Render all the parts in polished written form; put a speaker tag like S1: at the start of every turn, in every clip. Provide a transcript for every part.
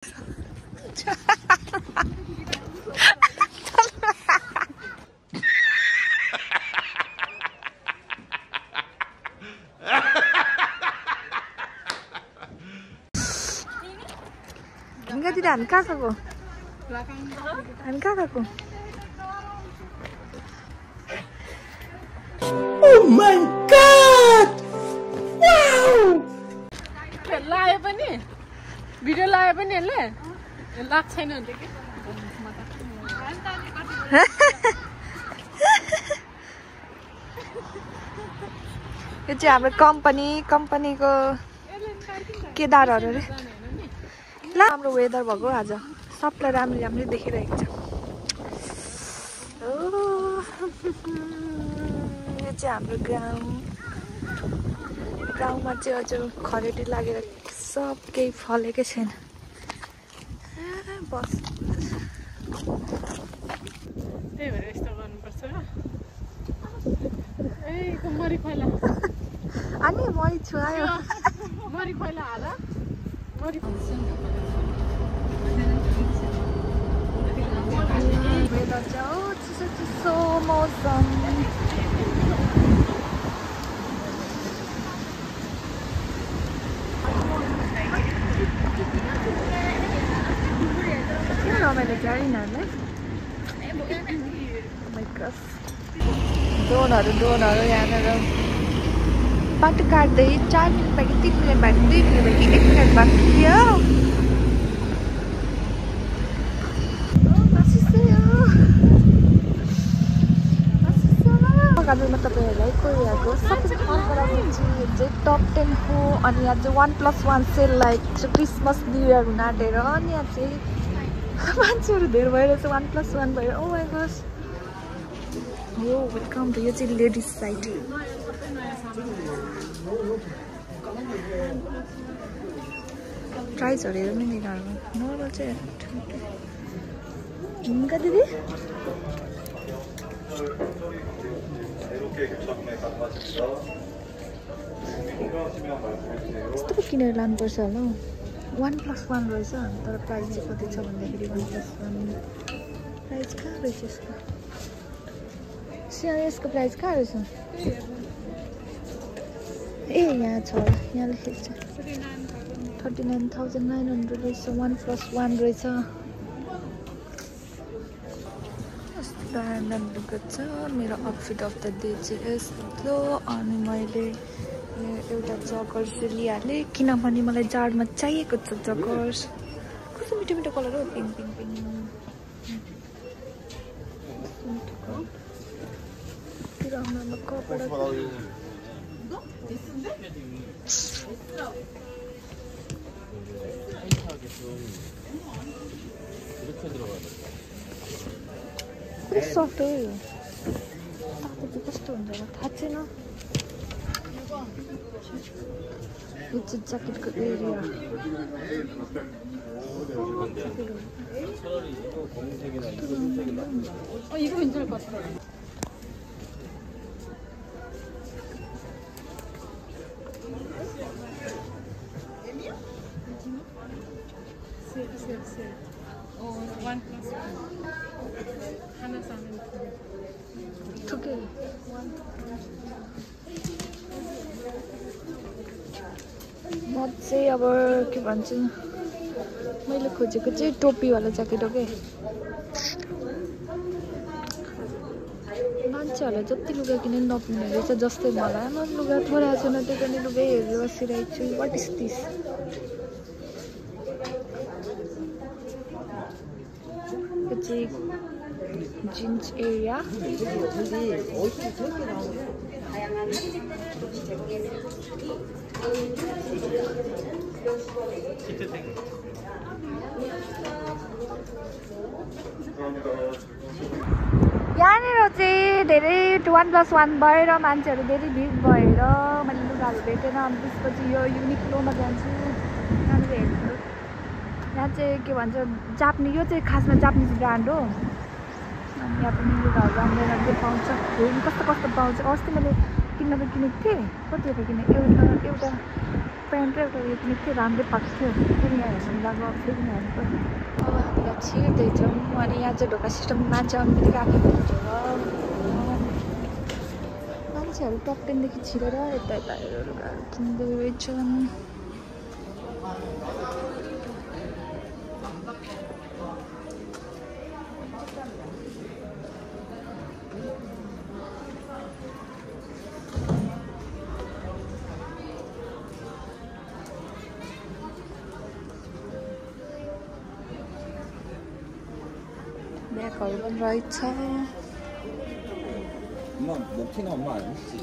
S1: Enggak, tidak angkat aku. Angkat aku.
S2: Oh my god! Wow!
S3: लाए पनि video लाए पनि यसले लाग्छ छैन भने के
S1: यो चाहिँ हाम्रो कम्पनीको केदारहरु रे ल हाम्रो वेदर भएको आज सबलाई राम्ररी देखिरहेको छ यो चाहिँ हाम्रो गाउँमा चाहिँ अझ खरेडी लागेर सब केही फलेकै छैन बस
S3: त्यही भएर यस्तो गर्नुपर्छ ए मरी खोला
S1: अनि मरी छुआयो
S3: मरी खोला हाल मरी
S1: वेदर चाहिँ चिसो मौसम रमाइलो छ यिनीहरूलाई ड्रोनहरू यहाँनिर बाटो काट्दै 4 मिनट बाँकी 3 मिनट बाँकी 2 मिनट बाँकी 1 मिनट बाँकी थियो म तपाईँहरूलाई कोरियाको सबसे मन पराउने चिज चाहिँ टप 10 हो अनि यहाँ चाहिँ 1+1 sale like Christmas new year हुन आँटेर अनि यहाँ चाहिँ मान्छेहरू धेरै भइरहेछ 1+1 भएर ओ माई गॉड हो वेलकम टु यो चाहिँ लेडिज साइड प्राइसहरू हेरौँ नि यिनीहरूको नर्मल चाहिँ हिँड्का दिदी यस्तो पो किनेर लानुपर्छ होला हौ 1+1 रहेछ तर प्राइस चाहिँ कति छ भन्दाखेरि 1+1 प्राइस कहाँ रहेछ यसको यसको प्राइस कहाँ रहेछ ए यहाँ छ यहाँ लेखेको छ 39,900 रहेछ 1+1 रहेछ दामी लुगा छ मेरो आउटफिट अफ द डे चाहिँ यस्तो अनि मैले एउटा जगर्स लिइहालेँ किनभने मलाई जाडमा चाहिएको छ जगर्स कस्तो मिठो मिठो कलर हो पिङ्क पिङ्क पिङ्क राम्रो कपडा सफ्ट हो यो तातो चाहिँ कस्तो हुन्छ होला थाहा छैन यो चाहिँ ज्याकेटको एरिया थुकै म चाहिँ अब के भन्छु मैले खोजेको चाहिँ टोपीवाला ज्याकेट हो कि मान्छेहरूलाई जति लुगा किने नपुग्ने रहेछ जस्तै मलाई म लुगा थोरै छैन त्यही पनि लुगै हेरेर बसिरहेको छु वाट इज दिस यो चाहिँ जीन्स एरिया यहाँनिर चाहिँ धेरै 1+1 भएर मान्छेहरू धेरै भिड भएर मैले लुगाहरू भेटेन अनि त्यसपछि यो युनिक्लोमा जान्छु यहाँनिर हेर्छु यहाँ चाहिँ के भन्छ जापानिज यो चाहिँ खासमा जापानिज ब्रान्ड हो अनि यहाँ पनि लुगाहरू राम्रो राम्रो पाउँछ हेर्नु कस्तो कस्तो पाउँछ अस्ति मैले किनेको थिएँ कति रुपियाँ किने एउटा प्यान्ट र एउटा उयो पनि थियो राम्रै पाएको थियो फेरि यहाँ हेर्नु लाग्यो फेरि यहाँ हेर्नु अब हामीलाई छिर्दैछौँ अनि यहाँ चाहिँ ढोका सिस्टम मान्छे आउने बित्तिकै आफै भेटेर मान्छेहरू टप 10 देखि छिरेर यता यता लुगाहरू किन्दै रहेछन् ब्यागहरू पनि रहेछ
S2: 엄마 먹튀나 엄마 아니지?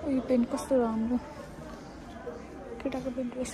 S1: यो पेन्ट कस्तो राम्रो केटाको पेन्ट रहेछ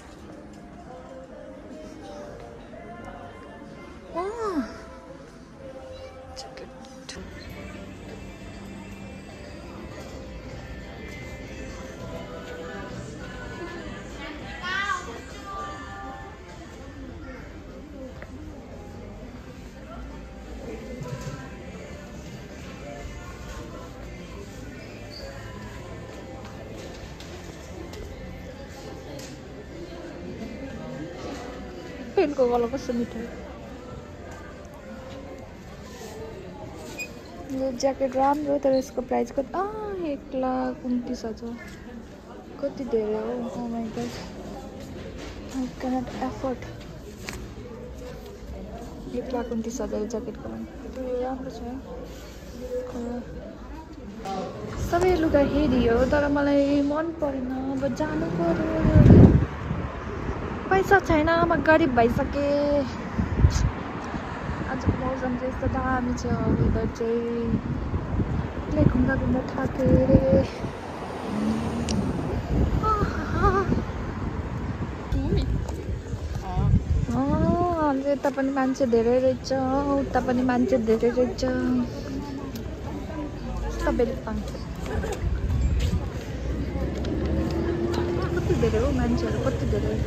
S1: पेनको कलर कस्तो मिठो यो ज्याकेट राम्रो तर यसको प्राइस कति 1,29,000 कति धेरै हो oh my god I can't afford 1,29,000 ज्याकेटको राम्रो छ सबै लुगा हेरियो तर मलाई मन परेन अब जानु पर्यो पैसा छैन म गरिब भइसके आजको मौसम चाहिँ यस्तो दामी छ वेदर चाहिँ घुम्दा घुम्दा थाके यता पनि मान्छे धेरै रहेछ उता पनि मान्छे धेरै रहेछ सबैले पाउँछ कति धेरै हो मान्छेहरू कति धेरै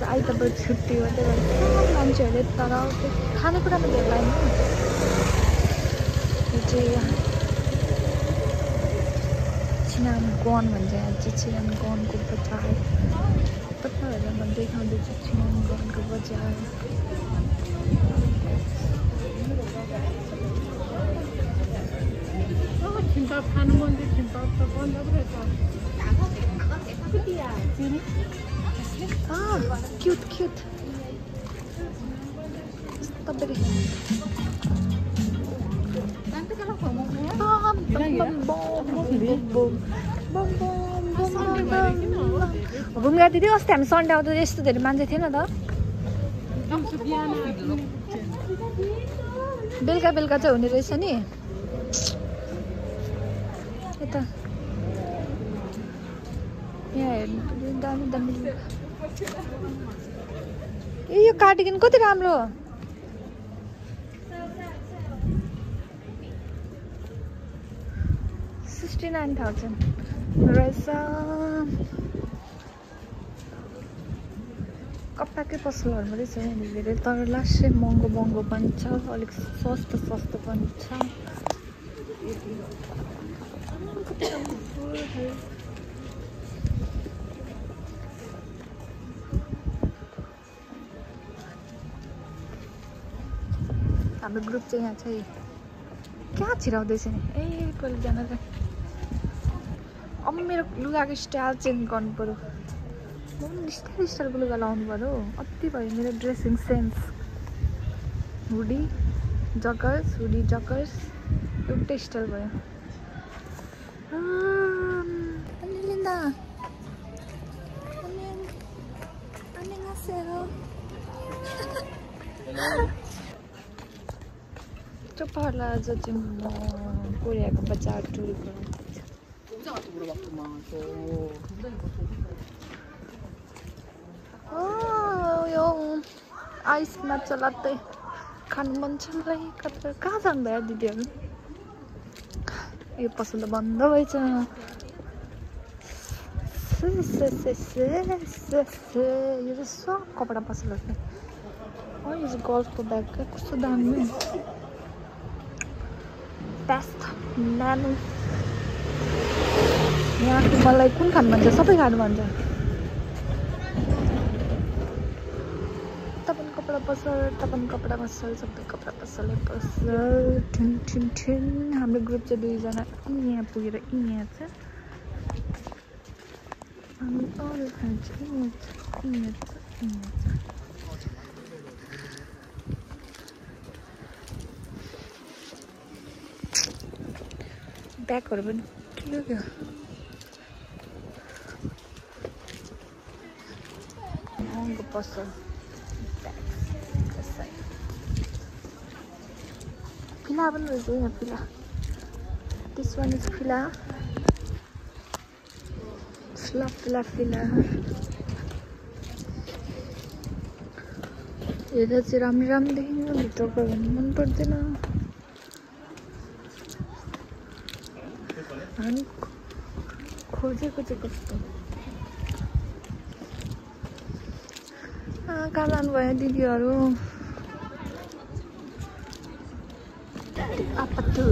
S1: आइतबार छुट्टी हो त्यही भएर मान्छेहरूले तर खानेकुरामा धेरै लाग्यो यो चाहिँ चिनामगन भन्छ यहाँ चाहिँ चिनामगनको बजार तपाईँहरूलाई म देखाउँदैछु चिनामगनको बजार
S3: किम्पाप खानु मन थियो किम्पाप त बन्द पो रहेछ
S1: क्युट क्युट strawberry. घुम्गा दिदी अस्ति हामी सन्डे आउँदा यस्तो धेरै मान्छे थिएन त बेलुका बेलुका चाहिँ हुने रहेछ नि यता यहाँ हेर्नु दामी दामी ए यो कार्डिगन कति राम्रो 69,000 रहेछ कपडाकै पसलहरूमा रहेछ यहाँनिर धेरै तर लास्टै महँगो महँगो पनि छ अलिक सस्तो सस्तो पनि छ हाम्रो ग्रुप चाहिँ यहाँ चाहिँ क्या छिराउँदैछ नि ए कतिजना चाहिँ अब मेरो लुगाको स्टाइल चेन्ज गर्नु पर्यो म पनि स्टाइल स्टाइलको लुगा लाउनु पर्यो अति भयो मेरो ड्रेसिङ सेन्स हुडी जकर्स एउटै स्टाइल भयो लिँदा चोपाहरूलाई आज चाहिँ म कोरियाको बजार टुर यो आइसमा चलात्तै खानु मन छ मलाई कहाँ जानु भयो दिदीहरू यो पसल त बन्द भएछ यो चाहिँ सब कपडा पसलहरू यो चाहिँ गर्ल्सको ब्याग कस्तो दामी बेस्ट नानु यहाँको मलाई कुन खानु मन छ सबै खानु मन छ तपन कपडा पसल सबै कपडा पसलै पसल ठिन ठिन ठिन हाम्रो ग्रुप चाहिँ 2 जना यहाँ पुगेर यहाँ छ अनि अरू खान्छ यहाँ छ ब्यागहरू पनि के क्या महँगो पसल फिला पनि रहेछ यहाँ फिला दिस वान इज फिला फिला हेर्दा चाहिँ राम्रो देखिन्छ भित्र गयो भने मन पर्दैन हामी खोजेको चाहिँ कस्तो कहाँ जानुभयो दिदीहरू आपत्तु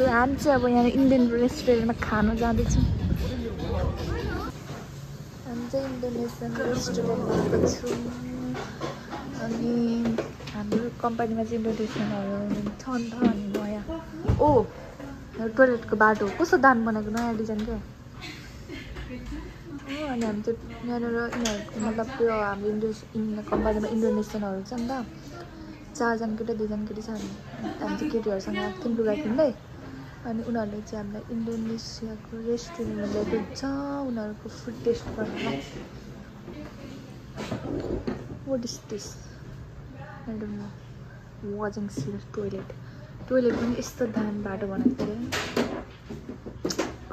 S1: हामी चाहिँ अब यहाँ इन्डियन रेस्टुरेन्टमा खानु जाँदैछौँ हामी चाहिँ इन्डोनेसियन रेस्टुरेन्टमा गएको छौँ अनि हाम्रो कम्पनीमा चाहिँ इन्डोनेसियनहरू छ नि त अनि नयाँ टोइलेटको बाटो कस्तो दाम बनाएको नयाँ डिजाइन क्या अनि हामी चाहिँ यहाँनिर यिनीहरूको मतलब त्यो हाम्रो कम्पनीमा इन्डोनेसियनहरू छ नि त 4 जना केटा 2 जना केटी छ हामी चाहिँ केटीहरूसँग आएको थियौँ लुगा किन्दै अनि उनीहरूले चाहिँ हामीलाई इन्डोनेसियाको रेस्टुरेन्टमा ल्याएको छ उनीहरूको फुड टेस्ट गर्नलाई what is this I don't know watching सियर टोइलेट पनि यस्तो दामी बाटो बनाएको थियो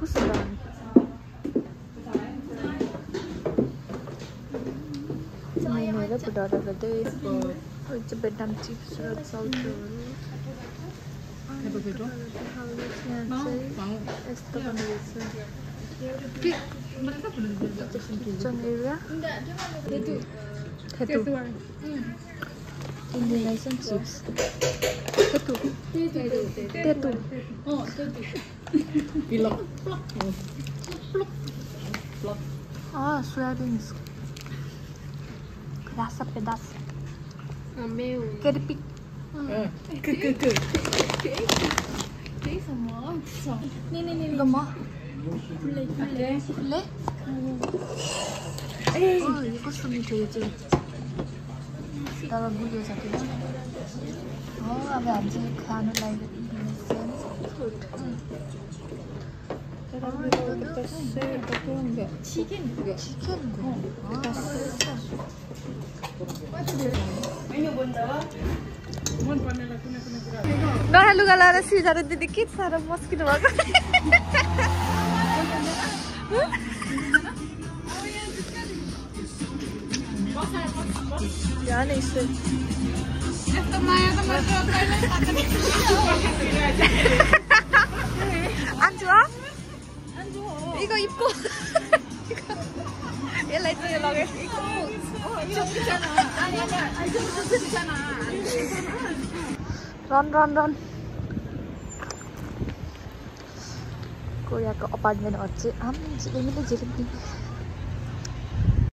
S1: कस्तो दामी मेनुहरू फुड अर्डर गर्दै बेडनाम चिप्स र चाउचाउहरू यस्तो बनाइरहेछ किचन एरिया इन्डोनेसियन चिप्स तेतु soybean rasa pedas keripik semua nih lemah le यो कस्तो मिठो यो चाहिँ तर बुझ्यो साथी अब हामी चाहिँ खानु लागि इन्डोनेसियन फुड चिकन नयाँ लुगा लगाएर सिजाएर दिदी के साह्रो मस्किनु भएको 이거 입고 얘라 이제 나가 입고 좋잖아 아니 좀 좋잖아 런 कोरियाको अपार्टमेन्ट चाहिँ आम झिलिमिली